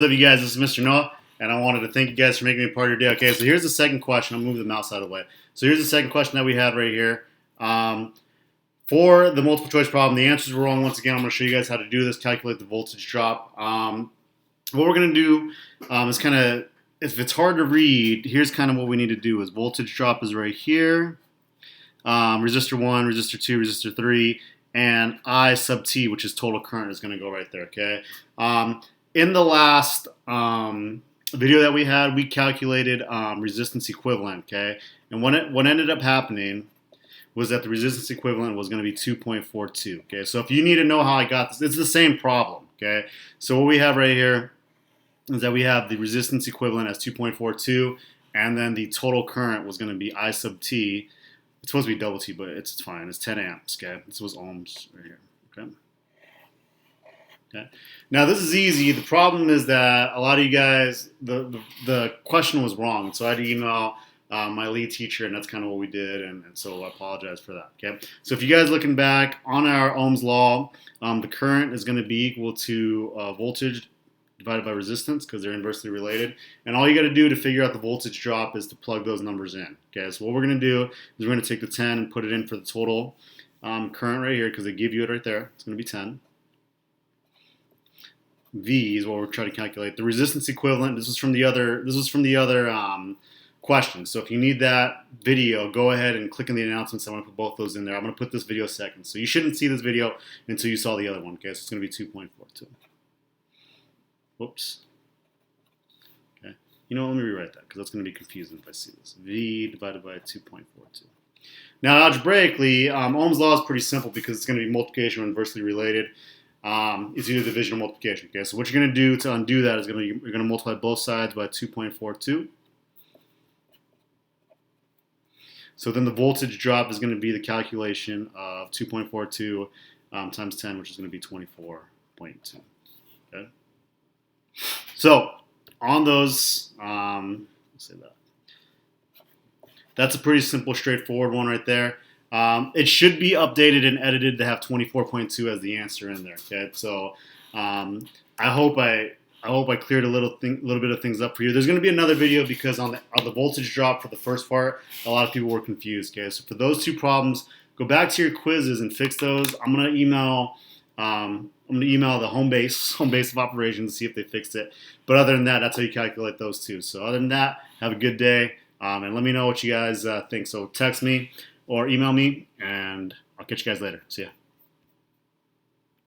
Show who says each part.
Speaker 1: What's up, you guys? This is Mr. Noah, and I wanted to thank you guys for making me a part of your day. Okay, so here's the second question. I'll move the mouse out of the way. So here's the second question that we had right here. For the multiple choice problem, the answers were wrong. Once again, I'm going to show you guys how to do this, calculate the voltage drop. What we're going to do is kind of, if it's hard to read, here's kind of what we need to do is voltage drop is right here. Resistor 1, resistor 2, resistor 3, and I sub T, which is total current, is going to go right there, okay? In the last video that we had, we calculated resistance equivalent, okay? And what ended up happening was that the resistance equivalent was going to be 2.42, okay? So if you need to know how I got this, it's the same problem, okay? So what we have right here is that we have the resistance equivalent as 2.42, and then the total current was going to be I sub T. It's supposed to be double T, but it's fine. It's 10 amps, okay? This was ohms right here, okay? Okay. Now this is easy. The problem is that a lot of you guys, the question was wrong, so I had to email my lead teacher, and that's kind of what we did, and so I apologize for that. Okay. So if you guys looking back on our Ohm's law, the current is going to be equal to voltage divided by resistance because they're inversely related, and all you got to do to figure out the voltage drop is to plug those numbers in. Okay. So what we're going to do is we're going to take the 10 and put it in for the total current right here because they give you it right there. It's going to be 10. V is what we're trying to calculate. The resistance equivalent. This was from the other question. So if you need that video, go ahead and click on the announcements. I want to put both those in there. I'm going to put this video second. So you shouldn't see this video until you saw the other one. Okay, so it's going to be 2.42. Whoops. Okay. You know, let me rewrite that because that's going to be confusing if I see this. V divided by 2.42. Now, algebraically, Ohm's law is pretty simple because it's going to be multiplication or inversely related. It's either division or multiplication. Okay, so what you're going to do to undo that is you're going to multiply both sides by 2.42. So then the voltage drop is going to be the calculation of 2.42 times 10, which is going to be 24.2. Okay. So on those, let's say that. That's a pretty simple, straightforward one right there. It should be updated and edited to have 24.2 as the answer in there. Okay, so I hope I cleared a little bit of things up for you. There's going to be another video because on the voltage drop for the first part, a lot of people were confused. Okay, so for those two problems, go back to your quizzes and fix those. I'm going to email the home base of operations to see if they fixed it. But other than that, that's how you calculate those two. So other than that, have a good day and let me know what you guys think. So text me or email me, and I'll catch you guys later. See ya.